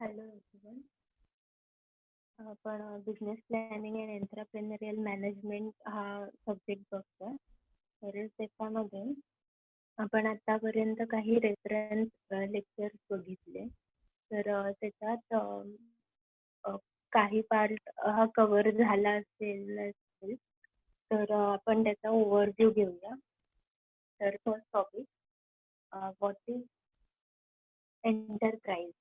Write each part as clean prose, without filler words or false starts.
Hello everyone. आपण business planning and entrepreneurial management हा subject बघतोय. तर त्याच्यामध्ये आपण आतापर्यंत काही रेफरन्स लेक्चर्स बघितले. तर त्याच्यात काही पार्ट हा कव्हर झाला नसेल तर आपण त्याचा ओव्हरव्ह्यू घेऊया. तर first topic, what is enterprise.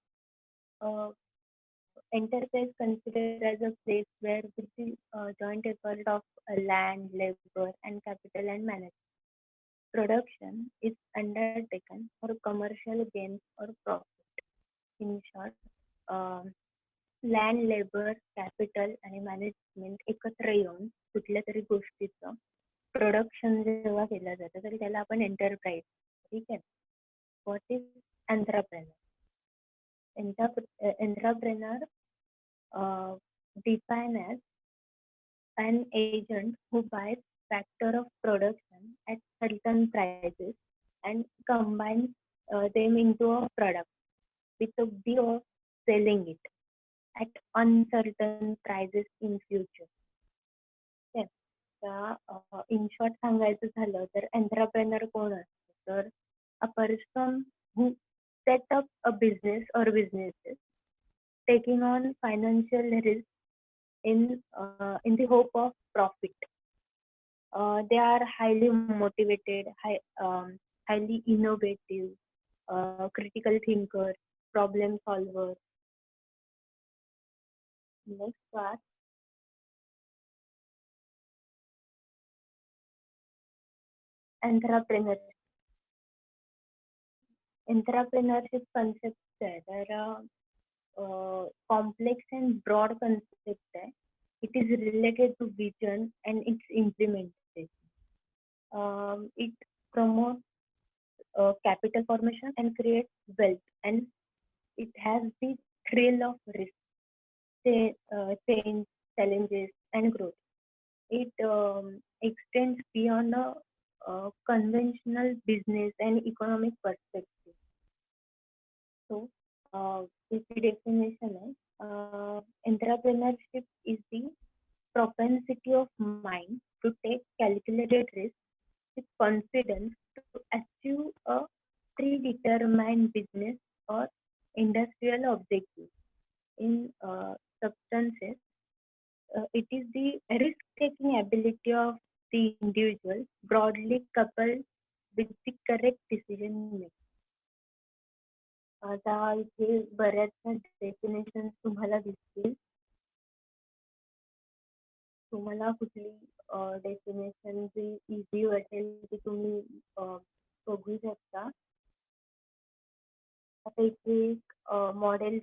Enterprise considered as a place where with the joint effort of land, labor, and capital and management, production is undertaken for commercial gains or profit. In short, uh, land, labor, capital आणि management एकत्र येऊन कुठल्या तरी गोष्टीचं production जेव्हा केलं जातं तर त्याला आपण एंटरप्राइज, ठीक आहे. What is entrepreneur? Entrepreneur defined as an agent who buys factor of production at certain prices and combines them into a product with the view of selling it at uncertain prices in future. Okay. In short सांगायचं झालं तर entrepreneur कोण असतं? तर a person who set up a business or businesses taking on financial risk in the hope of profit. They are highly motivated, highly innovative, critical thinker, problem solver. Next part, entrepreneur. Entrepreneurship concept है तर complex and broad concept है. It is related to vision and its implementation. It promotes capital formation and creates wealth, and it has the thrill of risk, change, challenges, and growth. It extends beyond a conventional business and economic perspective. So, its definition is entrepreneurship is the propensity of mind to take calculated risks with confidence to achieve a predetermined business or industrial objective. In substances, it is the risk-taking ability of the individual broadly coupled with the correct decision making. आता इथे बऱ्याचशा definition तुम्हाला दिसतील. तुम्हाला कुठली definition जी easy वाटेल ती तुम्ही बघू शकता. आता इथे एक मॉडेल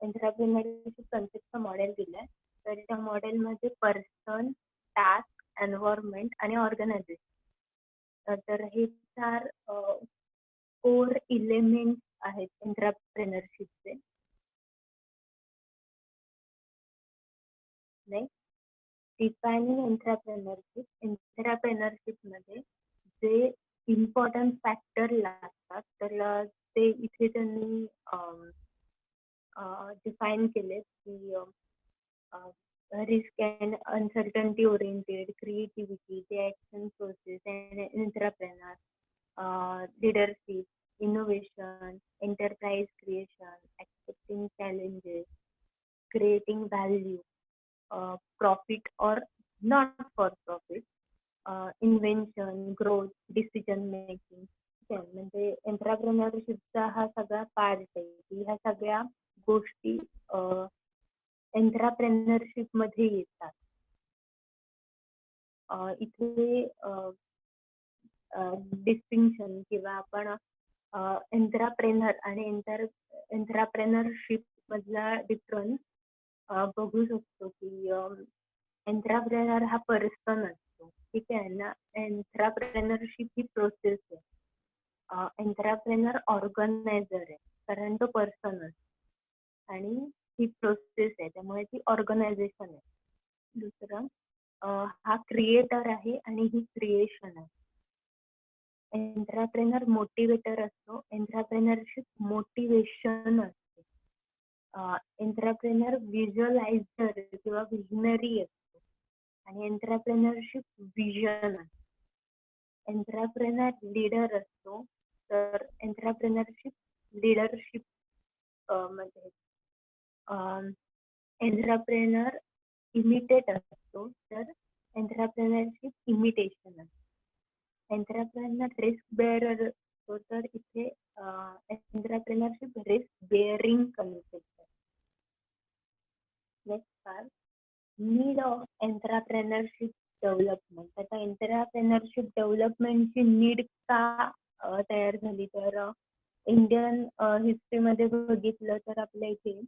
एंटरप्रेन्योरशिप कन्सेप्टचं मॉडेल दिलंय. तर त्या मॉडेलमध्ये पर्सन, टास्क, एन्व्हायरमेंट आणि ऑर्गनायझेशन तर हे 4 कोर एलिमेंट आहेत एंटरप्रेन्योरशिपचे. Next, defining entrepreneurship. एंटरप्रेन्योरशिप मध्ये जे इम्पॉर्टंट फॅक्टर लागतात तर ते इथे त्यांनी डिफाईन केले की risk and uncertainty oriented, creativity, the action process, and entrepreneur, leadership, innovation, enterprise creation, accepting challenges, creating value, profit or not for profit, invention, growth, decision making. म्हणजे एंटरप्रेन्योरशिपचा हा सगळा पार्ट आहे की ह्या सगळ्या गोष्टी एंटरप्रेन्योरशिप मध्ये येतात. इथे डिस्टिंक्शन किंवा आपण एंटरप्रेनर आणि एंटरप्रेनरशिप मधला डिफरन्स बघू शकतो की एंटरप्रेनर हा पर्सन असतो, ठीक आहे ना. एंटरप्रेनरशिप ही प्रोसेस आहे. एंटरप्रेनर ऑर्गनायझर आहे कारण तो पर्सन असतो आणि ही प्रोसेस आहे त्यामुळे ती ऑर्गनायझेशन आहे. दुसरं हा क्रिएटर आहे आणि ही क्रिएशन आहे. एंटरप्रेनर मोटिवेटर असतो, एंटरप्रेनरशिप मोटिवेशन असते. एंटरप्रेनर व्हिज्युअलायझर किंवा व्हिजनरी असतो आणि एंटरप्रेनरशिप विजन असतो. एंटरप्रेनर लीडर असतो, तर एंटरप्रेनरशिप लीडरशिप मध्ये एंटरप्रेनर इमिटेट असतो, तर एंटरप्रेनरशिप इमिटेशन असतो. एंटरप्रेनर रिस्क बेअरर असतो, तर इथे एंटरप्रेनरशिप रिस्क बेअरिंग कन्सेप्ट आहे. Next part, need of entrepreneurship development. आता एंटरप्रेनरशिप डेव्हलपमेंटची नीड का तयार झाली, तर इंडियन हिस्ट्रीमध्ये बघितलं तर आपल्या इथे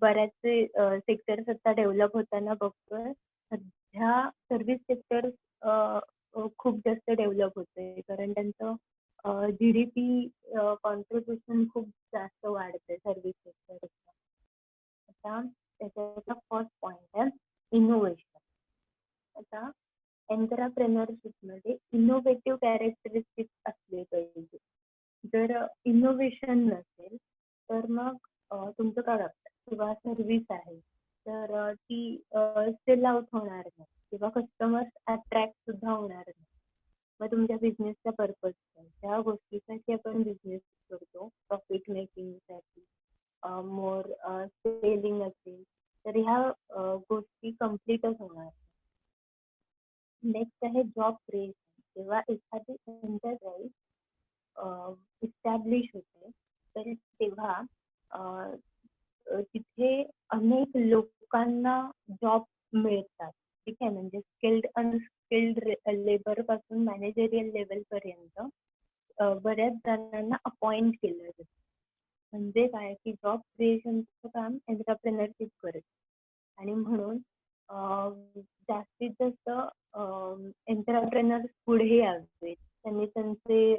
बऱ्याचसे सेक्टर्स आता डेव्हलप होताना बघतोय. सध्या सर्व्हिस सेक्टर खूप जास्त डेव्हलप होतंय, कारण त्यांचं GDP कॉन्ट्रीब्युशन खूप जास्त वाढतंय सर्व्हिस सेक्टरचं. आता त्याचा फर्स्ट पॉइंट आहे इनोव्हेशन. आता एंटरप्रेनरशिपमध्ये इनोव्हेटिव्ह कॅरेक्टरिस्टिक्स असले पाहिजे. जर इनोव्हेशन नसेल तर मग तुमचं प्रॉडक्ट किंवा सर्व्हिस आहे तर ती सेल आउट होणार नाही किंवा कस्टमर्स अट्रॅक्ट सुद्धा होणार नाही. मग तुमच्या बिझनेसचा पर्पज काय, ज्या गोष्टीसाठी आपण बिझनेस करतो, प्रॉफिट मेकिंगसाठी, मोर सेलिंग असेल तर ह्या गोष्टी कम्प्लीटच होणार. नेक्स्ट आहे जॉब क्रिएशन. जेव्हा एखादी एंटरप्राइज इस्टॅब्लिश होते तर तेव्हा तिथे अनेक लोकांना जॉब मिळतात. ठीक आहे, म्हणजे स्किल्ड अनस्किल्ड लेबर पासून मॅनेजरियल लेवल पर्यंत बऱ्याच जणांना अपॉइंट केलं जातं. म्हणजे काय की जॉब क्रिएशनचं काम एंटरप्रेनरशिप करते आणि म्हणून जास्तीत जास्त एंटरप्रेनर्स पुढे यावेत, त्यांनी त्यांचे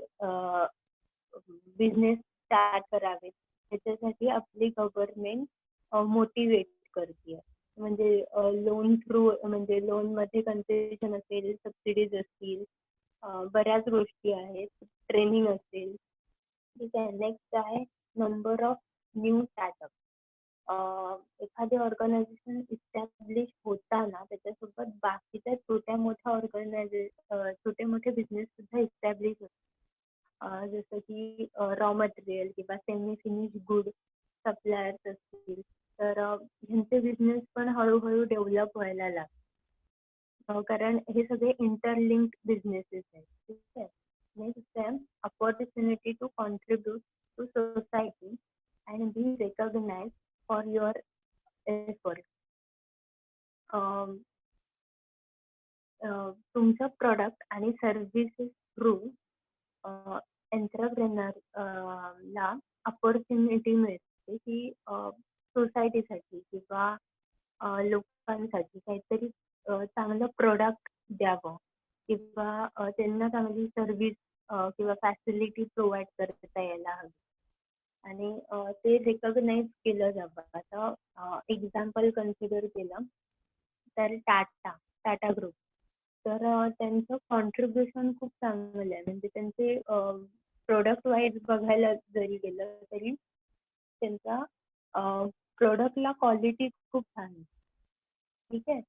बिझनेस स्टार्ट करावेत. त्याच्यासाठी आपली गव्हर्नमेंट मोटिवेट करते. म्हणजे लोन थ्रू, म्हणजे लोनमध्ये कन्सेशन असेल, सबसिडीज असतील, बऱ्याच गोष्टी आहेत, ट्रेनिंग असेल. ठीक आहे. नेक्स्ट आहे नंबर ऑफ न्यू स्टार्टअप. एखादी ऑर्गनायझेशन इस्टॅब्लिश होताना त्याच्यासोबत बाकीच्या छोट्या मोठ्या छोटे मोठे बिझनेस सुद्धा इस्टॅब्लिश होतात. जसं की रॉ मटेरियल किंवा सेमी फिनिश गुड सप्लायर्स असतील तर ह्यांचे बिझनेस पण हळूहळू डेव्हलप व्हायला लागतात, कारण हे सगळे इंटरलिंक्ड बिझनेसेस आहेत. ठीक आहे. नेक्स्ट आहे opportunity to contribute to society and be recognised for your effort. तुमचं प्रोडक्ट आणि सर्व्हिसेस थ्रू एंटरप्रेनरला अपॉर्च्युनिटी मिळते की सोसायटीसाठी किंवा लोकांसाठी काहीतरी चांगलं प्रोडक्ट द्यावं किंवा त्यांना चांगली सर्व्हिस किंवा फॅसिलिटी प्रोव्हाइड करता यायला हवी आणि ते रिकॉग्नाइज केलं जावं. आता एक्झाम्पल कन्सिडर केलं तर टाटा ग्रुप, तर त्यांचं कॉन्ट्रीब्युशन खूप चांगलं आहे. म्हणजे त्यांचे प्रोडक्ट वाईज बघायला जरी गेलं तरी त्यांचा प्रोडक्टला क्वालिटी खूप छान आहे. ठीक आहे.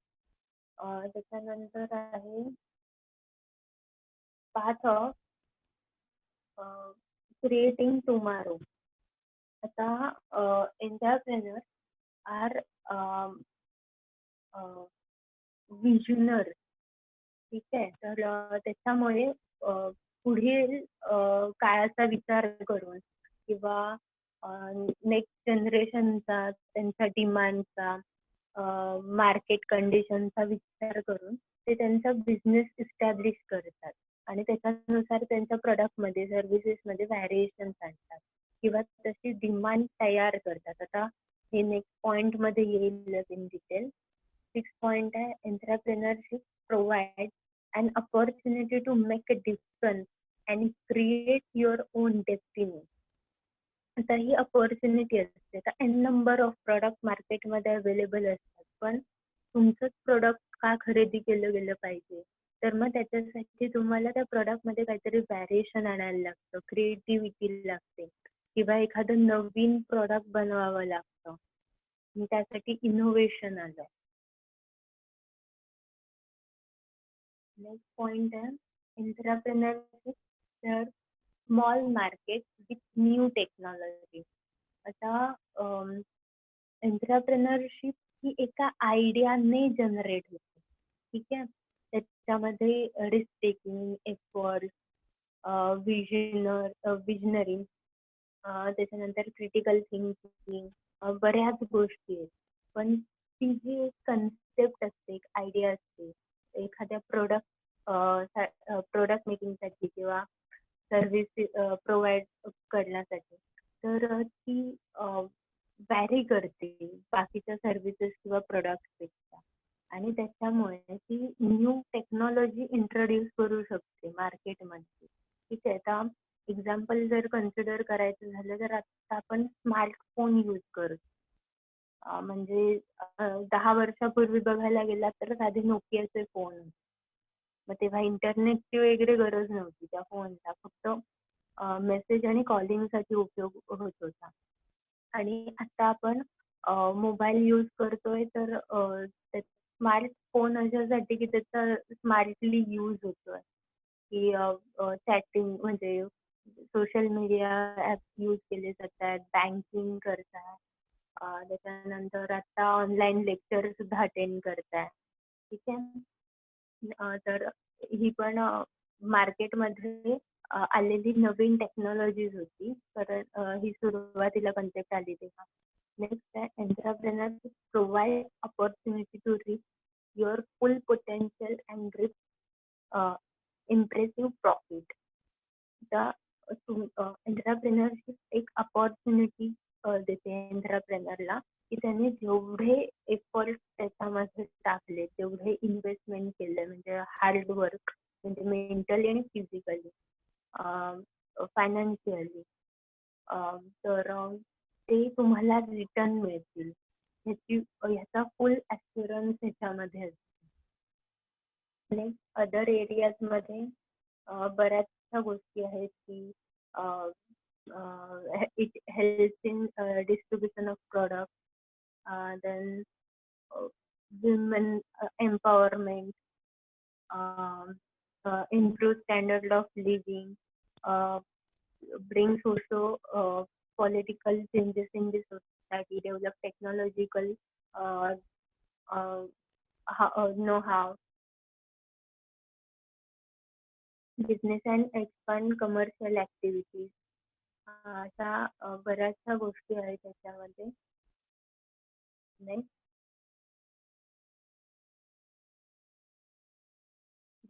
त्याच्यानंतर आहे पाथ ऑफ क्रिएटिंग टुमारो. आता एंटरप्रेनर आर विजनर. ठीक आहे. तर त्याच्यामुळे पुढील काळाचा विचार करून किंवा नेक्स्ट जनरेशनचा, त्यांच्या डिमांडचा, मार्केट कंडिशनचा विचार करून ते त्यांचा बिझनेस इस्टॅब्लिश करतात आणि त्याच्यानुसार त्यांच्या प्रोडक्टमध्ये, सर्व्हिसेसमध्ये व्हॅरिएशन्स आणतात किंवा तशी डिमांड तयार करतात. आता हे नेक्स्ट पॉईंटमध्ये येईल इन डिटेल. 6 पॉइंट आहे entrepreneurship provide an opportunity to make a difference and create your own destiny. आता ही अपॉर्च्युनिटी असते. तर एन नंबर ऑफ प्रोडक्ट मार्केटमध्ये अवेलेबल असतात, पण तुमचंच प्रोडक्ट का खरेदी केलं गेलं पाहिजे, तर मग त्याच्यासाठी तुम्हाला त्या प्रोडक्टमध्ये काहीतरी व्हॅरिएशन आणायला लागतं, क्रिएटिव्हिटी लागते. किंवा एखादं नवीन प्रॉडक्ट बनवावं लागतं. आणि त्यासाठी इनोव्हेशन आलं. नेक्स्ट पॉइंट आहे एंटरप्रेन्योरशिप तर small market with new technology. आता एंटरप्रेन्योरशिप ही एका आयडियाने जनरेट होते. ठीक आहे. त्याच्यामध्ये रिस्क टेकिंग, एफर्ट, विजनरी, त्याच्यानंतर क्रिटिकल थिंकिंग, बऱ्याच गोष्टी आहेत. पण ती जी एक कन्सेप्ट असते, एक आयडिया असते, एखाद्या प्रोडक्ट मेकिंगसाठी किंवा सर्व्हिस प्रोव्हाइड करण्यासाठी, तर ती व्हॅरी करते बाकीच्या सर्व्हिसेस किंवा प्रोडक्ट्सपेक्षा. आणि त्याच्यामुळे ती न्यू टेक्नॉलॉजी इंट्रोड्यूस करू शकते मार्केटमध्ये. ठीक आहे. आता एक्झाम्पल जर कन्सिडर करायचं झालं तर आता आपण स्मार्टफोन यूज करतो. म्हणजे 10 वर्षापूर्वी बघायला गेलात तर साधे नोकियाचे फोन होते. मग तेव्हा इंटरनेटची वगैरे गरज नव्हती त्या फोनला. फक्त मेसेज आणि कॉलिंगसाठी उपयोग होत होता. आणि आता आपण मोबाईल यूज करतोय तर स्मार्टफोन अशासाठी की त्याचा स्मार्टली यूज होतोय. की चॅटिंग म्हणजे सोशल मीडिया ॲप यूज केले जातात, बँकिंग करतात. त्याच्यानंतर आता ऑनलाईन लेक्चर सुद्धा अटेंड करताय. ठीक आहे. तर ही पण मार्केटमध्ये आलेली नवीन टेक्नॉलॉजीज होती. तर ही सुरुवातीला कन्सेप्ट आली तेव्हा. नेक्स्ट आहे entrepreneurship provide opportunity to reach your full potential and reach impressive profit. Entrepreneurship एक अपॉर्च्युनिटी देते एंटरप्रेनरला की त्याने जेवढे एफर्ट त्याच्यामध्ये टाकले, जेवढे इन्व्हेस्टमेंट केले, म्हणजे हार्ड वर्क, म्हणजे मेंटली आणि फिजिकली, फायनान्शियली, तर ते तुम्हाला रिटर्न मिळतील. ह्याचा फुल ॲश्युरन्स ह्याच्यामध्ये असतो. आणि अदर एरियाजमध्ये बऱ्याचशा गोष्टी आहेत की it helps in distribution of product, then women empowerment, improve standard of living, uh, bring political changes in the society, develop technological uh, know-how, business and expand commercial activities. अशा बऱ्याचशा गोष्टी आहेत त्याच्यामध्ये. Next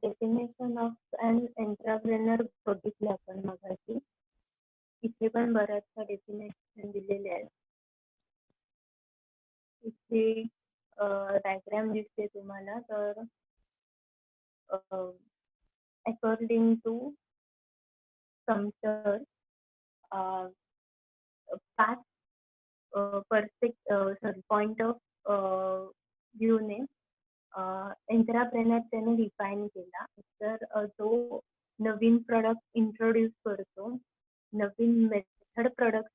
definition of an entrepreneur बघितले आपण मगाशी. इथे पण बऱ्याचशा डेफिनेशन दिलेले आहेत. इथे डायग्राम दिसते तुम्हाला. तर अकॉर्डिंग टू समचर पाच पॉइंट ऑफ व्ह्यूने एंटरप्रेनर त्याने डिफाईन केला. तर तो नवीन प्रॉडक्ट इंट्रोड्यूस करतो, नवीन मेथड प्रोडक्ट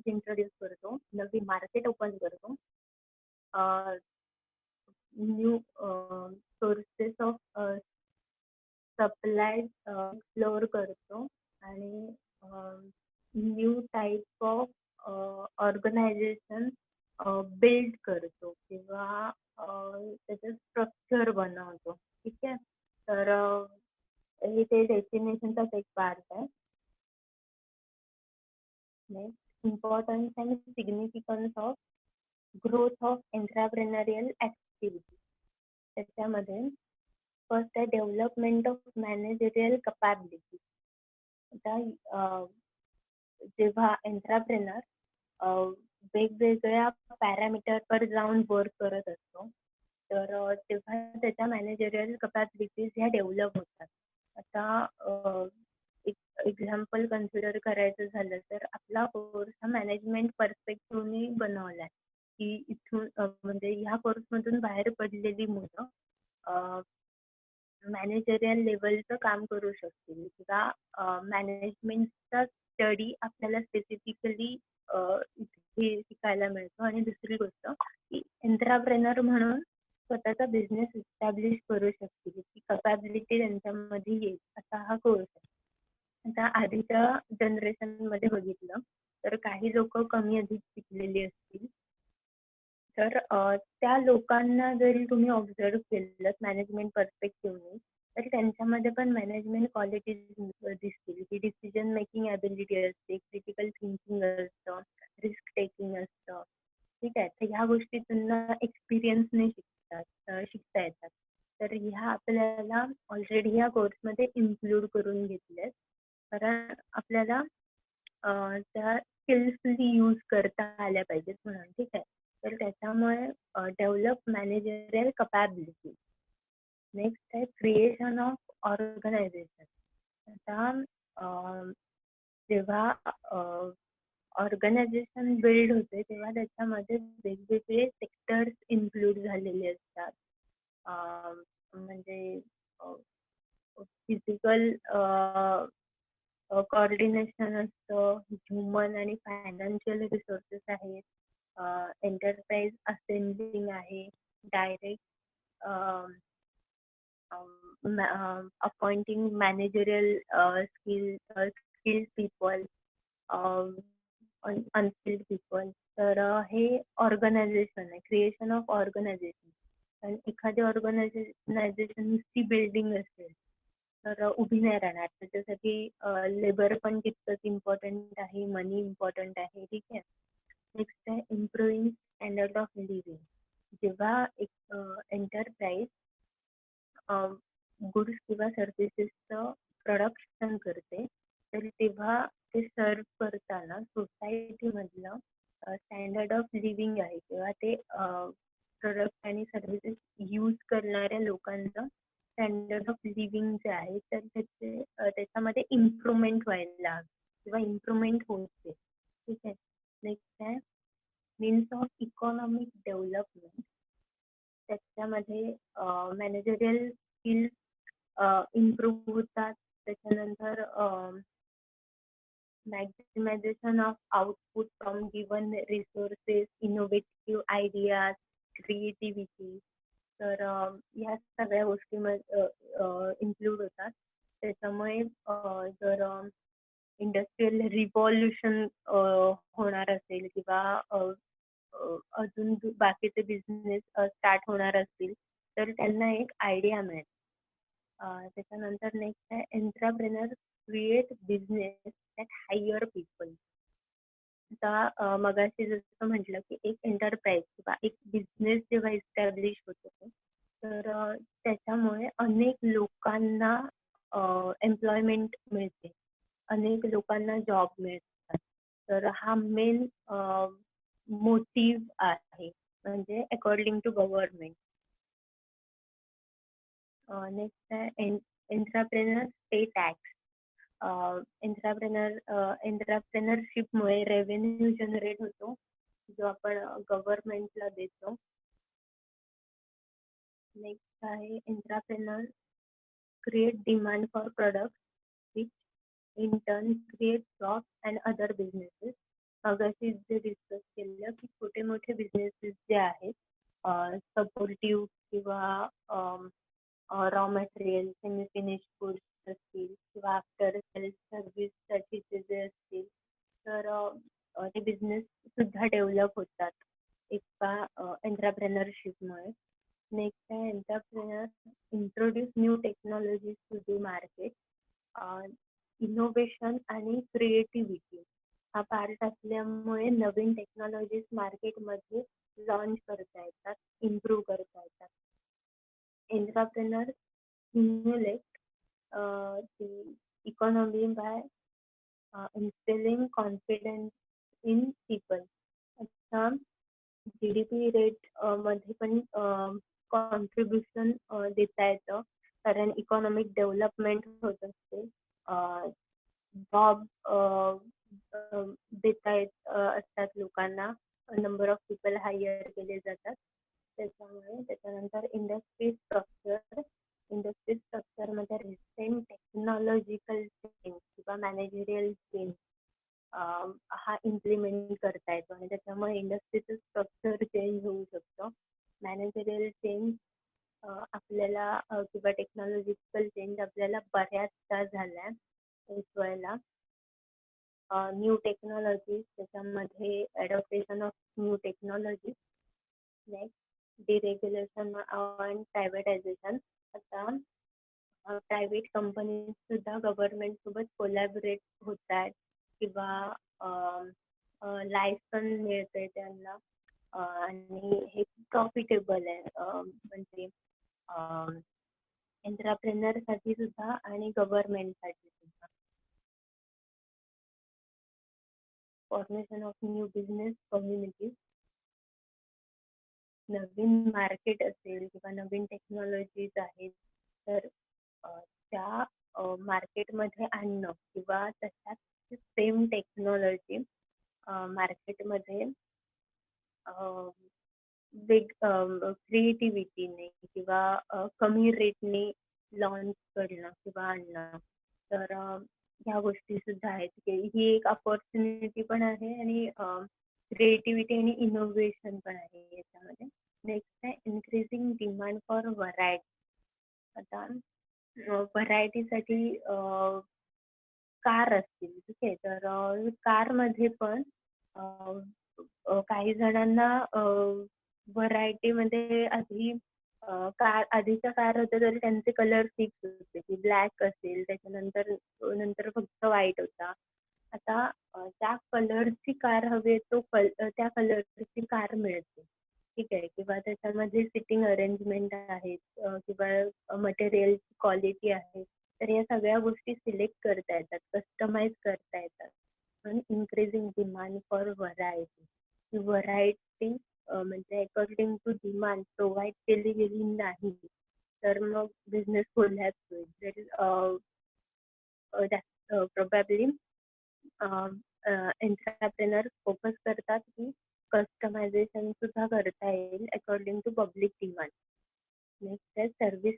इंट्रोड्यूस करतो, नवीन मार्केट ओपन करतो, new sources of supply explore करतो आणि new type of organisation build करतो किंवा त्याचं स्ट्रक्चर बनवतो. ठीक आहे. तर हे ते डेस्टिनेशनचाच एक पार्ट आहे. Next importance and significance of growth of entrepreneurial activity. त्याच्यामध्ये फर्स्ट आहे डेव्हलपमेंट ऑफ मॅनेजरियल कपॅबिलिटी. आता जेव्हा एंटरप्रेनर वेगवेगळ्या पॅरामीटरवर जाऊन वर्क करत असतो, तर तेव्हा त्याच्या मॅनेजरियल कपॅबिलिटीज ह्या डेव्हलप होतात. आता एक एक्झाम्पल कन्सिडर करायचं झालं तर आपला कोर्स हा मॅनेजमेंट पर्स्पेक्टिव्हने बनवला आहे की इथून म्हणजे ह्या कोर्समधून बाहेर पडलेली मुलं मॅनेजरियल लेवलचं काम करू शकतील किंवा मॅनेजमेंटचा स्टडी आपल्याला स्पेसिफिकली इथे शिकायला मिळतो. आणि दुसरी गोष्ट की एंटरप्रेनर म्हणून स्वतःचा बिझनेस इस्टॅब्लिश करू शकतील ती कपॅबिलिटी त्यांच्यामध्ये येईल असा हा कोर्स आहे. आता आधीच्या जनरेशनमध्ये बघितलं तर काही लोक कमी अधिक शिकलेली असतील, तर त्या लोकांना जरी तुम्ही ऑब्झर्व केलं मॅनेजमेंट पर्स्पेक्टिव्हने, तर त्यांच्यामध्ये पण मॅनेजमेंट क्वालिटीज दिसतील की डिसिजन मेकिंग ॲबिलिटी असते, क्रिटिकल थिंकिंग असतं, रिस्क टेकिंग असतं. ठीक आहे. तर ह्या गोष्टी त्यांना एक्सपिरियन्सने शिकता येतात. तर ह्या आपल्याला ऑलरेडी ह्या कोर्समध्ये इन्क्लूड करून घेतल्यात. कारण आपल्याला त्या स्किल्सनी यूज करता आल्या पाहिजेत म्हणून. ठीक आहे. तर त्याच्यामुळे डेव्हलप मॅनेजरियल कपॅबिलिटी. नेक्स्ट आहे क्रिएशन ऑफ ऑर्गनायझेशन. आता जेव्हा ऑर्गनायझेशन बिल्ड होते तेव्हा त्याच्यामध्ये वेगवेगळे सेक्टर्स इन्क्लूड झालेले असतात. म्हणजे फिजिकल कोऑर्डिनेशन असतं, ह्युमन आणि फायनान्शियल रिसोर्सेस आहेत, एंटरप्राइज असेंडिंग आहे, direct appointing managerial skilled people, unskilled people. तर हे ऑर्गनायझेशन आहे, क्रिएशन ऑफ ऑर्गनायझेशन. आणि एखादी ऑर्गनायझेशन नुसती बिल्डिंग असेल तर उभी नाही राहणार. त्याच्यासाठी लेबर पण तितकंच इम्पॉर्टंट आहे, मनी इम्पॉर्टंट आहे. ठीक आहे. नेक्स्ट आहे इम्प्रूव्हिंग स्टँडर्ड ऑफ लिव्हिंग. जेव्हा एक एंटरप्राइज गुड्स किंवा सर्व्हिसेसचं प्रोडक्शन करते, तर तेव्हा ते सर्व करताना सोसायटीमधलं स्टँडर्ड ऑफ लिव्हिंग आहे किंवा ते प्रोडक्ट आणि सर्व्हिसेस यूज करणाऱ्या लोकांचं स्टँडर्ड ऑफ लिव्हिंग जे आहे तर त्याच्यामध्ये इम्प्रूव्हमेंट व्हायला किंवा इम्प्रूव्हमेंट होते. ठीक आहे. नेक्स्ट आहे मीन्स ऑफ इकॉनॉमिक डेव्हलपमेंट. त्याच्यामध्ये मॅनेजरियल स्किल्स इम्प्रूव्ह होतात. त्याच्यानंतर maximisation of output from given resources, innovative ideas, creativity. तर ह्या सगळ्या गोष्टी इन्क्लूड होतात. त्याच्यामुळे जर इंडस्ट्रियल रिव्हॉल्युशन होणार असेल किंवा अजून बाकीचे बिझनेस स्टार्ट होणार असतील तर त्यांना एक आयडिया मिळेल. त्याच्यानंतर नेक्स्ट आहे entrepreneur create business that hire people. आता मगाशी जसं म्हटलं की एक एंटरप्राइज किंवा एक बिझनेस जेव्हा इस्टॅब्लिश होतो तर त्याच्यामुळे अनेक लोकांना एम्प्लॉयमेंट मिळते, अनेक लोकांना जॉब मिळतात. तर हा मेन मोटिव्ह आहे म्हणजे अकॉर्डिंग टू गव्हर्नमेंट. नेक्स्ट आहे एंटरप्रेनर पे टॅक्स. एंटरप्रेनरशिपमुळे रेव्हेन्यू जनरेट होतो जो आपण गव्हर्नमेंटला देतो. नेक्स्ट आहे entrepreneur create demand for product which in turn create jobs and other businesses. मगाशी जे डिस्कस केलं की छोटे मोठे बिझनेसेस जे आहेत सपोर्टिव्ह किंवा raw material, semi finish goods असतील किंवा आफ्टर सेल्स सर्व्हिससाठीचे जे असतील तर ते बिझनेस सुद्धा डेव्हलप होतात एका एंटरप्रेनरशिपमुळे. नेक्स्ट आहे entrepreneur introduce new technologies to the market. Innovation आणि क्रिएटिव्हिटी हा पार्ट असल्यामुळे नवीन टेक्नॉलॉजीज मार्केटमध्ये लॉन्च करता येतात, इम्प्रूव्ह करता येतात. Entrepreneur stimulate the economy by instilling confidence in people. आता GDP रेट मध्ये पण कॉन्ट्रीब्युशन देता येतं कारण इकॉनॉमिक डेव्हलपमेंट होत असते. जॉब देता येत असतात लोकांना, नंबर ऑफ पीपल हायर केले जातात त्याच्यामुळे. त्याच्यानंतर इंडस्ट्री स्ट्रक्चरमध्ये रिसेंट टेक्नॉलॉजिकल चेंज किंवा मॅनेजरियल चेंज हा इम्प्लिमेंट करता येतो आणि त्याच्यामुळे इंडस्ट्रीचं स्ट्रक्चर चेंज होऊ शकतं. मॅनेजरियल चेंज आपल्याला किंवा टेक्नॉलॉजिकल चेंज आपल्याला बऱ्याचदा झालाय एक वेळेला. न्यू टेक्नॉलॉजी त्याच्यामध्ये adaptation of new technology, next deregulation and privatisation. आता प्रायव्हेट कंपनीज सुद्धा गव्हर्नमेंट सोबत कोलॅबोरेट होत आहेत किंवा लायसन मिळतंय त्यांना आणि हे प्रॉफिटेबल आहे म्हणजे एंटरप्रेनरसाठी सुद्धा आणि गव्हर्नमेंटसाठी सुद्धा. Formation of new business communities, Naveen market असेल किंवा नवीन टेक्नॉलॉजीज आहेत तर त्या मार्केटमध्ये आणणं किंवा तशाच सेम टेक्नॉलॉजी मार्केटमध्ये क्रिएटिव्हिटीने किंवा कमी रेटने लॉन्च करणं किंवा आणणं. तर ह्या गोष्टी सुद्धा आहेत की ही एक अपॉर्च्युनिटी पण आहे आणि क्रिएटिव्हिटी आणि इनोव्हेशन पण आहे याच्यामध्ये. नेक्स्ट आहे इन्क्रीजिंग डिमांड फॉर व्हरायटी. आता व्हरायटीसाठी कार असतील, ठीक आहे, तर कारमध्ये पण काही जणांना व्हरायटीमध्ये आधीच्या कार होत्या तर त्यांचे कलर फिक्स होते की ब्लॅक असेल, त्याच्यानंतर फक्त व्हाईट होता. आता त्या कलरची कार हवी त्या कलरची कार मिळते, ठीक आहे, किंवा त्याच्यामध्ये सिटिंग अरेंजमेंट आहेत किंवा मटेरियलची क्वालिटी आहे. तर या सगळ्या गोष्टी सिलेक्ट करता येतात, कस्टमाइज करता येतात. पण increasing demand for variety. Variety म्हणजे अकॉर्डिंग टू डिमांड प्रोव्हाइड केली गेली नाही तर मग बिझनेस कोलॅप्स होईल. प्रोबॅबली एंटरप्रेनर फोकस करतात की कस्टमायझेशन सुद्धा करता येईल according to public demand. Next आहे सर्व्हिस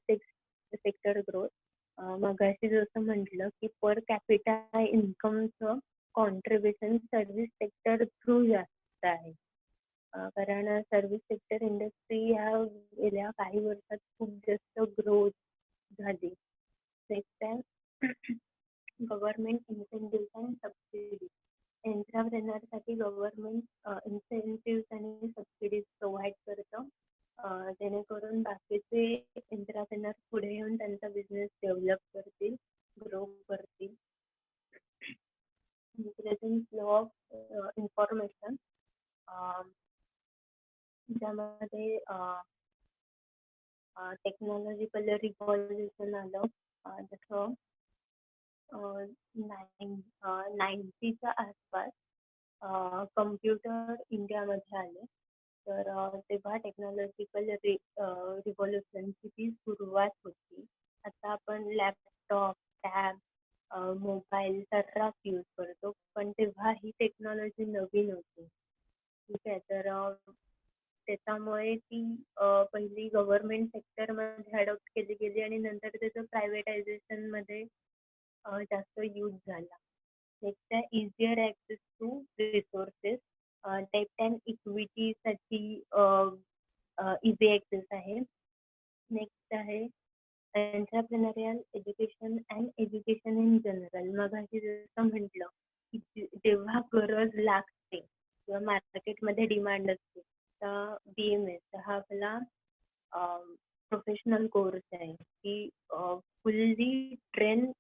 सेक्टर ग्रोथ. मगाशी जसं म्हटलं की पर कॅपिटा इन्कमचं कॉन्ट्रीब्युशन सर्व्हिस सेक्टर थ्रू जास्त आहे. कारण सर्व्हिस सेक्टर इंडस्ट्री ह्या गेल्या काही वर्षात खूप जास्त ग्रोथ झाली. नेक्स्ट आहे गव्हर्नमेंट इन्सेंटिव्ह अँड सबसिडी. एंटरप्रेनरसाठी गव्हर्नमेंट इन्सेंटिव्ह आणि सबसिडीज प्रोव्हाइड करतं जेणेकरून बाकीचे एंटरप्रेनर पुढे येऊन त्यांचा बिझनेस डेव्हलप करतील, ग्रो करतील. प्रेझेंट फ्लो ऑफ इन्फॉर्मेशन ज्यामध्ये टेक्नॉलॉजिकल रिव्हॉल्युशन आलं जसं 90च्या आसपास कम्प्युटर इंडियामध्ये आले. तर तेव्हा टेक्नॉलॉजिकल रिव्हॉल्युशनची ती सुरुवात होती. आता आपण लॅपटॉप, टॅब, मोबाईल सर्रास यूज करतो, पण तेव्हा ही टेक्नॉलॉजी नवीन होती, ठीक आहे. तर त्याच्यामुळे ती पहिली गव्हर्नमेंट सेक्टरमध्ये अडॉप्ट केली गेली आणि नंतर त्याचं प्रायव्हेटायझेशनमध्ये जास्त यूज झाला. नेक्स्ट आहे easier access to resources. Debt and इक्विटीसाठी इझी ॲक्सेस आहे. नेक्स्ट आहे entrepreneurial education and education in general. मगाशी जसं म्हटलं की जेव्हा गरज लागते किंवा मार्केटमध्ये डिमांड असते तर BMS हा आपला प्रोफेशनल कोर्स आहे की फुल्ली ट्रेन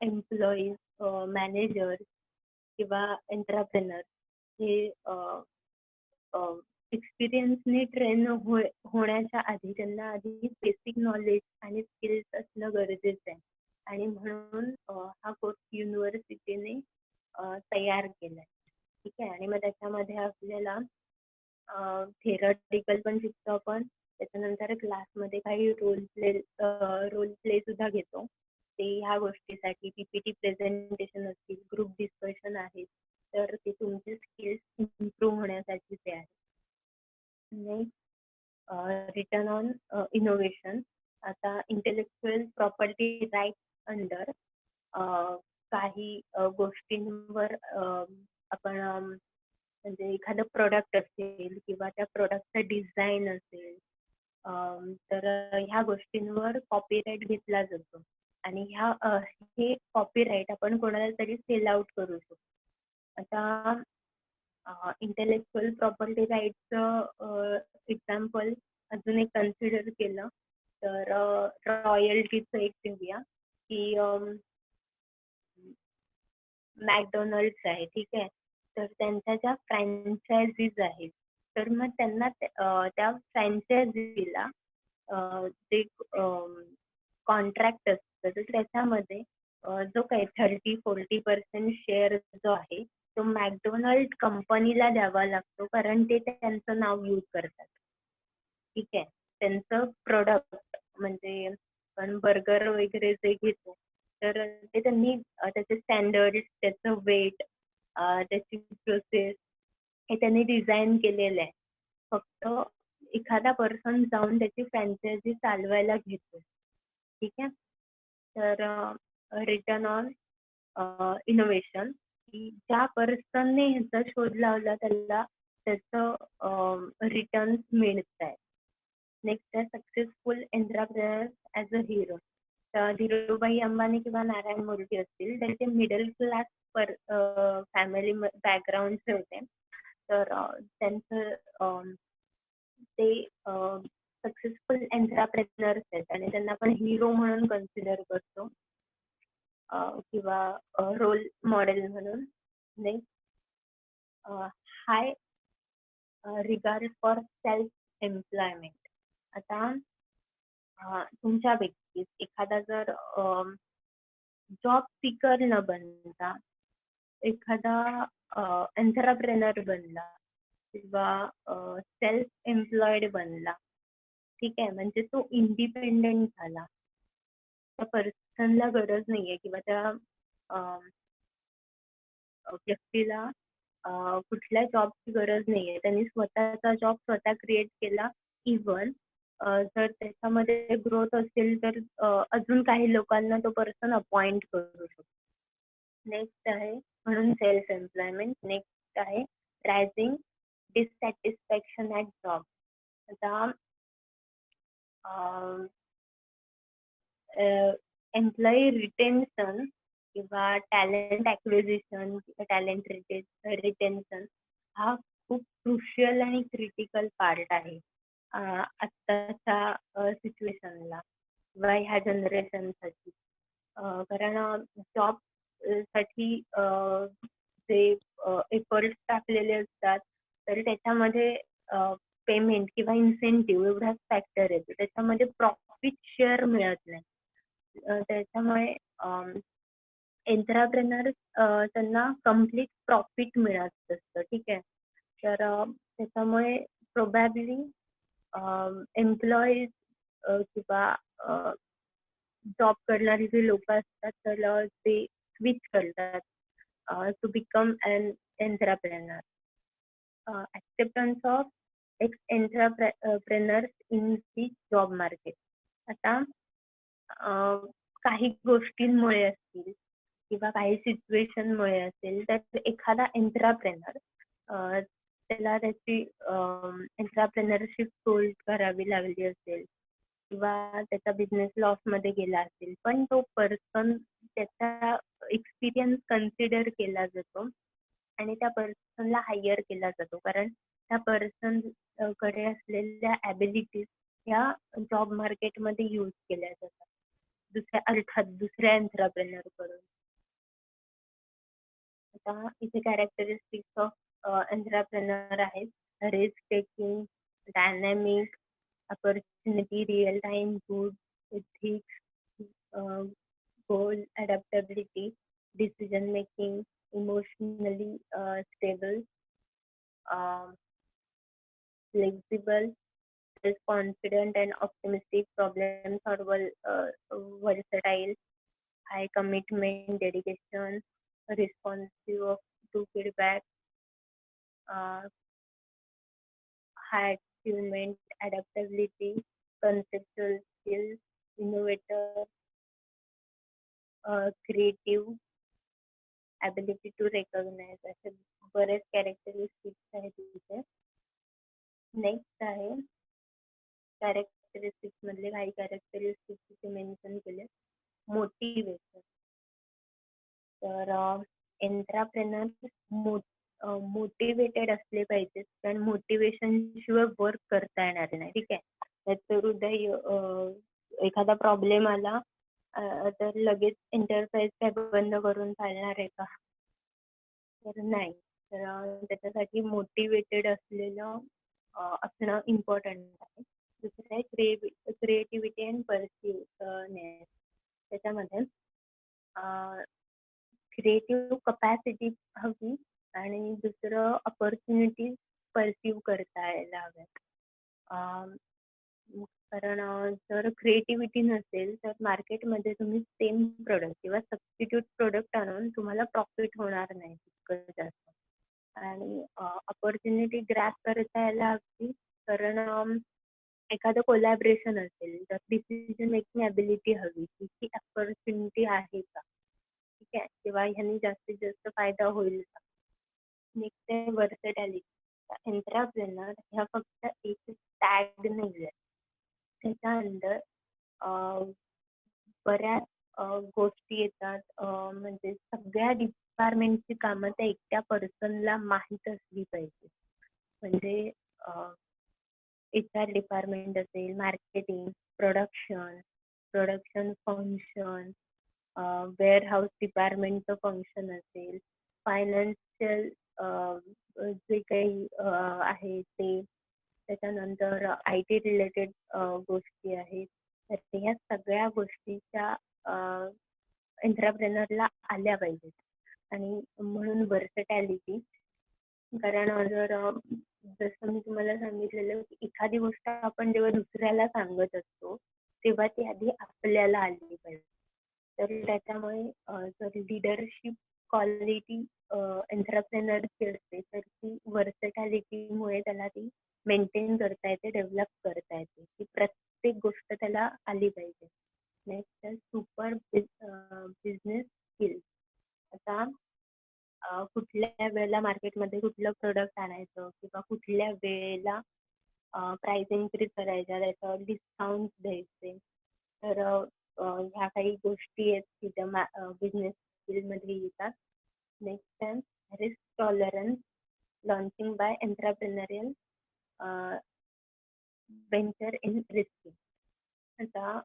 एम्प्लॉईज, मॅनेजर्स किंवा एंटरप्रेनर हे एक्सपिरियन्सने ट्रेन होण्याच्या आधी त्यांना आधी बेसिक नॉलेज आणि स्किल्स असणं गरजेचं आहे आणि म्हणून हा कोर्स युनिव्हर्सिटीने तयार केला आहे, ठीक आहे. आणि मग त्याच्यामध्ये आपल्याला थेरॉटिकल पण शिकतो आपण, त्याच्यानंतर क्लासमध्ये काही रोल प्ले सुद्धा घेतो. ते ह्या गोष्टीसाठी PPT प्रेझेंटेशन असतील, ग्रुप डिस्कशन आहेत, तर ते तुमचे स्किल्स इम्प्रूव्ह होण्यासाठी ते आहे. Next return on innovation. आता इंटेलेक्च्युअल प्रॉपर्टी राईट अंडर काही गोष्टींवर आपण म्हणजे एखादं प्रॉडक्ट असेल किंवा त्या प्रॉडक्टचं डिझाइन असेल, तर ह्या गोष्टींवर कॉपीराइट घेतला जातो आणि हे कॉपीराइट आपण कोणाला तरी सेल आउट करू शकतो. आता इंटेलेक्चुअल प्रॉपर्टी राईटचं एक्झाम्पल अजून एक कन्सिडर केलं तर रॉयल्टीचं एक घेऊया की मॅकडोनल्ड्स आहे, ठीक आहे. तर त्यांच्या ज्या फ्रँचायझीज आहेत, तर मग त्यांना त्या फ्रँचायझीला जे कॉन्ट्रॅक्ट असतं, तर त्याच्यामध्ये जो काही 30-40% शेअर जो आहे, तो मॅकडोनल्ड कंपनीला द्यावा लागतो, कारण ते त्यांचं नाव यूज करतात. ठीक आहे. त्यांचं प्रॉडक्ट म्हणजे आपण बर्गर वगैरे जे घेतो, तर ते त्यांनी त्याचे स्टँडर्ड्स, त्याचं वेट, त्याची प्रोसेस हे त्यांनी डिझाइन केलेलं आहे. फक्त एखादा पर्सन जाऊन त्याची फ्रँचायझी चालवायला घेतो. ठीक आहे. तर रिटर्न ऑन इनोव्हेशन की ज्या पर्सनने ह्याचा शोध लावला त्याला त्याचं रिटर्न्स मिळत आहे. नेक्स्ट आहे successful entrepreneur as a hero. तर धीरूभाई अंबानी किंवा नारायण मूर्ती असतील तर ते मिडल क्लास फॅमिली बॅकग्राऊंडचे होते. तर त्यांचं ते सक्सेसफुल एंटरप्रेनर्स आहेत आणि त्यांना आपण हिरो म्हणून कन्सिडर करतो किंवा रोल मॉडेल म्हणून. Next high regard for self employment. आता तुमच्यापैकी एखादा जर जॉब सीकर न बनता एखादा एंटरप्रेनर बनला किंवा सेल्फ एम्प्लॉयड बनला, ठीक आहे, म्हणजे तो इंडिपेंडेंट झाला. त्या पर्सनला गरज नाहीये किंवा त्या व्यक्तीला कुठल्या जॉबची गरज नाहीये. त्यांनी स्वतःचा जॉब स्वतः क्रिएट केला. इव्हन जर त्याच्यामध्ये ग्रोथ असेल तर अजून काही लोकांना तो पर्सन अपॉइंट करू शकतो. नेक्स्ट आहे म्हणून सेल्फ एम्प्लॉयमेंट. नेक्स्ट आहे रायझिंग डिससॅटिस्फॅक्शन ॲट जॉब. आता एम्प्लॉई रिटेन्शन किंवा टॅलेंट ॲक्विजिशन किंवा टॅलेंट रिटेन्शन हा खूप क्रुशियल आणि क्रिटिकल पार्ट आहे आत्ताच्या सिच्युएशनला किंवा ह्या जनरेशनसाठी. कारण जॉब साठी जे एफर्ट्स टाकलेले असतात तर त्याच्यामध्ये पेमेंट किंवा इन्सेंटिव्ह एवढाच फॅक्टर येतो. त्याच्यामध्ये प्रॉफिट शेअर मिळत नाही. त्याच्यामुळे एंटरप्रेनर्स त्यांना कम्प्लीट प्रॉफिट मिळत असतं, ठीक आहे. तर त्याच्यामुळे प्रोबॅबली एम्प्लॉईज किंवा जॉब करणारी जी लोक असतात तर ते स्विच करतात to become an entrepreneur. Acceptance of ex entrepreneurs in the job market. आता काही गोष्टींमुळे असतील किंवा काही सिच्युएशनमुळे असेल तर एखादा एंटरप्रेनर त्याला त्याची एंटरप्रेनरशिप सोल्ड करावी लागली असेल किंवा त्याचा बिझनेस लॉसमध्ये गेला असेल, पण तो पर्सन त्याचा एक्सपिरियन्स कन्सिडर केला जातो आणि त्या पर्सनला हायर केला जातो कारण त्या पर्सन कडे असलेल्या ॲबिलिटीज ह्या जॉब मार्केटमध्ये यूज केल्या जातात दुसऱ्या एंटरप्रेनर कडून. आता इथे कॅरेक्टरिस्टिक्स ऑफ एंटरप्रेनर आहेत risk taking, dynamic, opportunity, real time, good, ethics, goal, adaptability, decision making, emotionally stable, flexible, self-confident and optimistic, problem solver, versatile, high commitment, dedication, responsive to feedback, uh, high achievement, adaptability, conceptual skills, innovator, creative, ability to recognise असे बरेच characteristics आहेत तिथे. Next आहे characteristics मधले काही characteristics तिथे mention केले. Motivation. तर एंटरप्रेनर मोटिवेटेड असले पाहिजेत, कारण मोटिवेशन शिवाय वर्क करता येणार नाही. ठीक आहे. त्याचं हृदय एखादा प्रॉब्लेम आला तर लगेच एंटरप्राइज काय बंद करून चालणार आहे का? तर नाही. तर त्याच्यासाठी मोटिवेटेड असलेलं असणं इम्पॉर्टंट आहे. दुसरं आहे क्रिएटिव्हिटी अँड परसिव्हनेस. त्याच्यामध्ये क्रिएटिव्ह कपॅसिटी हवी आणि दुसरं अपॉर्च्युनिटी परसिव्ह करता यायला हव्यात. कारण जर क्रिएटिव्हिटी नसेल तर मार्केटमध्ये तुम्ही सेम प्रोडक्ट किंवा सबस्टिट्यूट प्रोडक्ट आणून तुम्हाला प्रॉफिट होणार नाही तितकं जास्त. आणि अपॉर्च्युनिटी ग्रॅब करता यायला हवी, कारण एखादं कोलॅबरेशन असेल तर डिसिजन मेकिंग ॲबिलिटी हवी की ती अपॉर्च्युनिटी आहे का, ठीक आहे, किंवा ह्यांनी जास्तीत जास्त फायदा होईल का. नेक्स्ट आहे व्हर्सॅटिलिटी. एंटरप्रेनर ह्या फक्त एक टॅग नाही आहे, त्याच्या अंडर बऱ्याच गोष्टी येतात. म्हणजे सगळ्या डिपार्टमेंटची कामं त्या एकट्या पर्सनला माहीत असली पाहिजे. म्हणजे HR डिपार्टमेंट असेल, मार्केटिंग, प्रोडक्शन फंक्शन, वेअरहाऊस डिपार्टमेंटचं फंक्शन असेल, फायनान्शियल जे काही आहे ते, त्याच्यानंतर IT रिलेटेड गोष्टी आहेत. तर ह्या सगळ्या गोष्टीच्या एंटरप्रेनरला आल्या पाहिजेत. आणि म्हणून व्हर्सॅटिलिटी. कारण जसं मी तुम्हाला सांगितलेलं की एखादी गोष्ट आपण जेव्हा दुसऱ्याला सांगत असतो तेव्हा ती आधी आपल्याला आली पाहिजे. तर त्याच्यामुळे जर लिडरशिप क्वालिटी एंटरप्रेनरची असते तर ती व्हर्सॅटिलिटीमुळे त्याला ती मेंटेन करता येते, डेव्हलप करता येते. ती प्रत्येक गोष्ट त्याला आली पाहिजे. नेक्स्ट आहे सुपर बिझनेस स्किल्स. आता कुठल्या वेळेला मार्केटमध्ये कुठलं प्रोडक्ट आणायचं किंवा कुठल्या वेळेला प्राइस इन्क्रीज करायच्या, त्याच्यावर डिस्काउंट द्यायचे. तर ह्या काही गोष्टी आहेत की त्या बिझनेस स्किलमध्ये येतात. नेक्स्ट आहे risk tolerance launching by entrepreneurial venture in risky. आता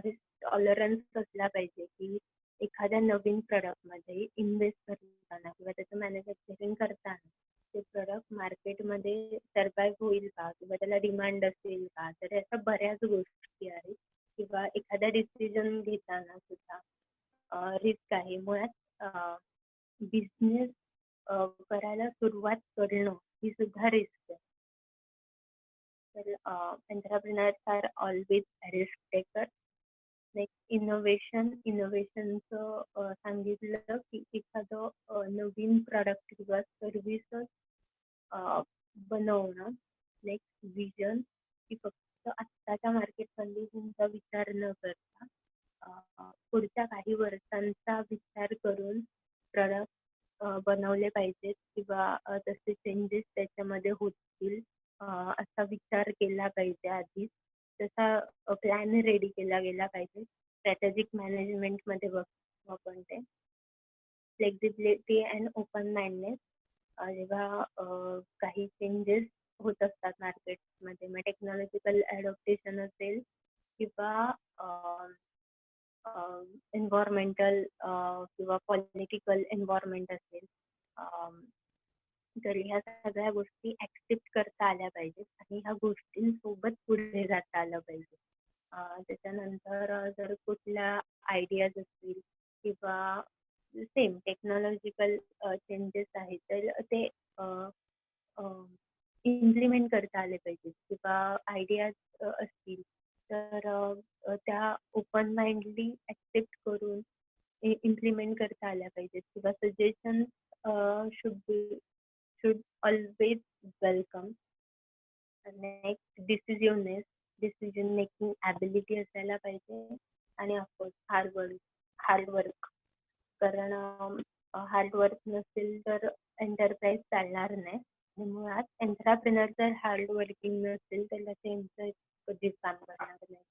रिस्क टॉलरन्स असला पाहिजे की एखाद्या नवीन प्रोडक्टमध्ये इन्व्हेस्ट करताना किंवा त्याचं मॅन्युफॅक्चरिंग करताना ते प्रोडक्ट मार्केटमध्ये सर्वाईव्ह होईल का किंवा त्याला डिमांड असेल का. तर अशा बऱ्याच गोष्टी आहेत. किंवा एखादा डिसिजन घेताना सुद्धा रिस्क आहे. मुळात बिझनेस करायला सुरुवात करणं ही सुद्धा रिस्क आहे. तर entrepreneurs are always risk taker. Next इनोव्हेशनचं सांगितलं की एखादं नवीन प्रॉडक्ट किंवा सर्व्हिसेस बनवणं. नेक्स्ट विजन, की फक्त आत्ताच्या मार्केट कंडिशनचा विचार न करता पुढच्या काही वर्षांचा विचार करून प्रॉडक्ट बनवले पाहिजेत किंवा तसे चेंजेस त्याच्यामध्ये होतील असा विचार केला पाहिजे आधीच. तसा प्लॅन रेडी केला गेला पाहिजे. स्ट्रॅटेजिक मॅनेजमेंटमध्ये बघतो आपण ते. Flexibility and open mindness. जेव्हा काही चेंजेस होत असतात मार्केटमध्ये, मग टेक्नॉलॉजिकल ॲडॉप्टेशन असेल किंवा एन्व्हायरमेंटल किंवा पॉलिटिकल एन्व्हायरमेंट असेल, तर ह्या सगळ्या गोष्टी ॲक्सेप्ट करता आल्या पाहिजेत आणि ह्या गोष्टींसोबत पुढे जाता आलं पाहिजे. त्याच्यानंतर जर कुठल्या आयडियाज असतील किंवा सेम टेक्नॉलॉजिकल चेंजेस आहेत तर ते इम्प्लिमेंट करता आले पाहिजेत किंवा आयडियाज असतील तर त्या ओपन माइंडली ॲक्सेप्ट करून इम्प्लिमेंट करता आल्या पाहिजेत किंवा suggestion should always welcome. Next decision making ability असायला पाहिजे आणि ऑफकोर्स हार्ड वर्क. कारण हार्डवर्क नसेल तर एंटरप्राइज चालणार नाही. आणि मुळात एंटरप्रेनर जर हार्ड वर्किंग नसेल तर त्याचे एम्प्लॉईज कधीच काम करणार नाही.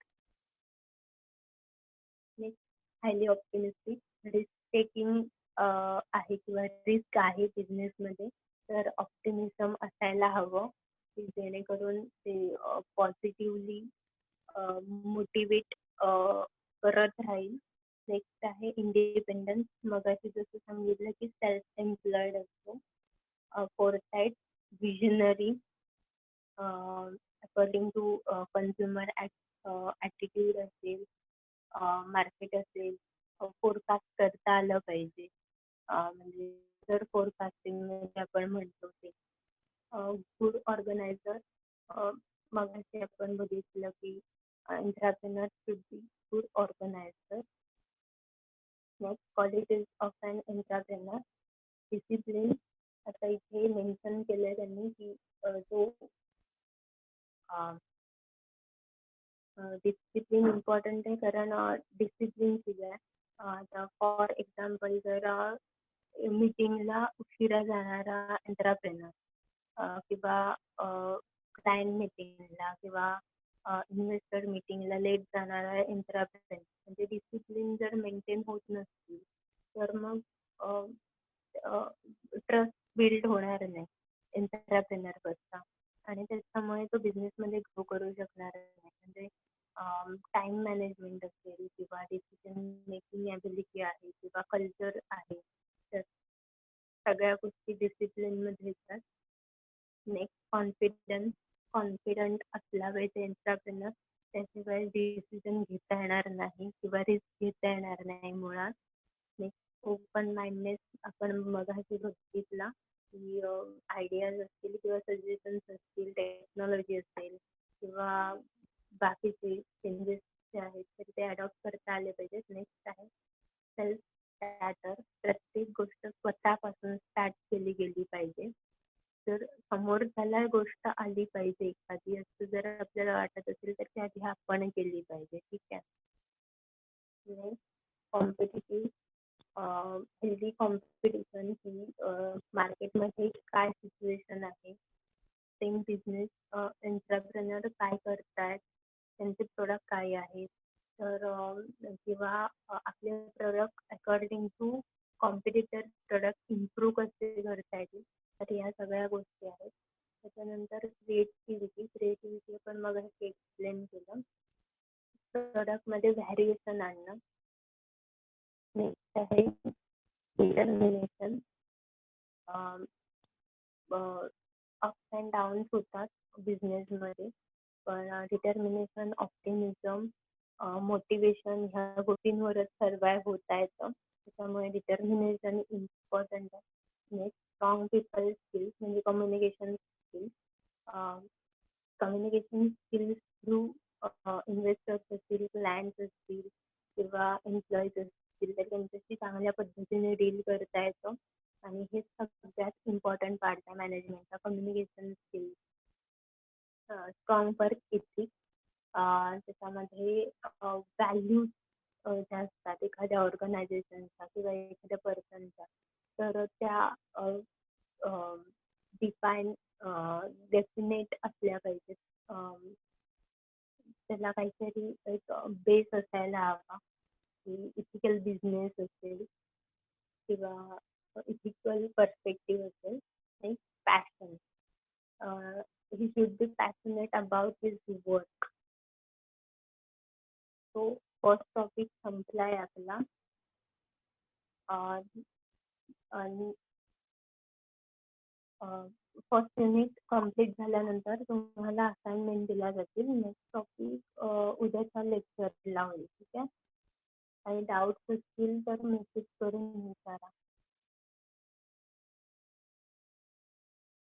Next, highly optimistic, risk taking आहे किंवा रिस्क आहे बिझनेसमध्ये, तर ऑप्टिमिझम असायला हवं की जेणेकरून ते पॉझिटिव्हली मोटिवेट करत राहील. नेक्स्ट आहे इंडिपेंडन्स, मगाशी जसं सांगितलं की सेल्फ एम्प्लॉईड असतो. Foresight, visionary according to consumer attitude असेल, मार्केट असेल, फोरकास्ट करता आलं पाहिजे. म्हणजे जर फोरकास्टिंग म्हणजे आपण म्हणतो ते गुड ऑर्गनायझर. मगाशी आपण बघितलं की entrepreneur should be good organiser. Next, qualities of an entrepreneur, discipline. आता इथे मेन्शन केलंय त्यांनी की जो डिसिप्लिन इम्पॉर्टंट आहे, कारण डिसिप्लिन शिवाय आता फॉर एक्झाम्पल जर मीटिंगला उशिरा जाणारा एंटरप्रेनर किंवा क्लायंट मीटिंगला किंवा इन्व्हेस्टर मीटिंगला लेट जाणारा एंटरप्रेनर, म्हणजे डिसिप्लिन जर मेंटेन होत नसतील तर मग ट्रस्ट बिल्ड होणार नाही एंटरप्रेनरवरचा, आणि त्याच्यामुळे तो बिझनेसमध्ये ग्रो करू शकणार नाही. म्हणजे टाइम मॅनेजमेंट असेल किंवा डिसिजन मेकिंग ॲबिलिटी आहे किंवा कल्चर आहे, तर सगळ्या गोष्टी डिसिप्लिनमध्ये येतात. नेक्स्ट, कॉन्फिडंट असला पाहिजे एंटरप्रेनर, त्याशिवाय डिसिजन घेता येणार नाही किंवा रिस्क घेता येणार नाही मुळात. नेक्स्ट, ओपन माइंडनेस, आपण मगाशी बघितला की आयडियाज असतील किंवा सजेशन्स असतील, टेक्नॉलॉजी असेल किंवा बाकीचे चेंजेस जे आहेत तर ते अडॉप्ट करता आले पाहिजेत. नेक्स्ट आहे सेल्फ स्टार्टर, प्रत्येक गोष्ट स्वतःपासून स्टार्ट केली गेली पाहिजे. जर समोरच्याला गोष्ट आली पाहिजे एखादी असं जर आपल्याला वाटत असेल तर ती आधी आपण केली पाहिजे. ठीक आहे. कॉम्पिटिटिव्ह, हेल्दी कॉम्पिटिशन ही मार्केटमध्ये काय सिच्युएशन आहे, सेम बिझनेस एंटरप्रेनर काय करतायत, त्यांचे प्रोडक्ट काय आहेत, तर किंवा आपले product according to competitor product improve कसे करता येतील, तर या सगळ्या गोष्टी आहेत. त्याच्यानंतर क्रिएटिव्हिटी पण मग एक्सप्लेन केलं. प्रोडक्टमध्ये व्हॅरिएशन आणणं. नेक्स्ट आहे डिटर्मिनेशन. अप्स अँड डाऊन्स होतात बिझनेसमध्ये, पण डिटर्मिनेशन, ऑप्टिमिझम, मोटिवेशन ह्या गोष्टींवरच सर्वाइव्ह होता येतं. त्याच्यामुळे डिटर्मिनेशन इम्पॉर्टंट आहे. नेक्स्ट, स्ट्रॉंग पीपल स्किल्स, म्हणजे communication skills. Communication skills through investors असतील, क्लायंट्स असतील किंवा एम्प्लॉईज असतील, तर त्यांच्याशी चांगल्या पद्धतीने डील करता येतं. आणि हे सगळ्यात इम्पॉर्टंट पार्ट आहे मॅनेजमेंटचा, communication skills. Strong work ethics, त्याच्यामध्ये व्हॅल्यूज ज्या असतात एखाद्या ऑर्गनायझेशनचा किंवा एखाद्या पर्सनचा, तर त्या डिफाईन डेफिनेट असल्या पाहिजेत. त्याला काहीतरी एक बेस असायला हवा, की इथिकल बिझनेस असेल किंवा इथिकल पर्स्पेक्टिव्ह असेल. आणि passion, he should be passionate about his work. तो फर्स्ट टॉपिक संपलाय आपला. आणि फर्स्ट युनिट कम्प्लीट झाल्यानंतर तुम्हाला असाइनमेंट दिला जातील. नेक्स्ट टॉपिक उद्याच्या लेक्चरला होईल. ठीक आहे. काही डाऊट्स असतील तर मेसेज करून विचारा.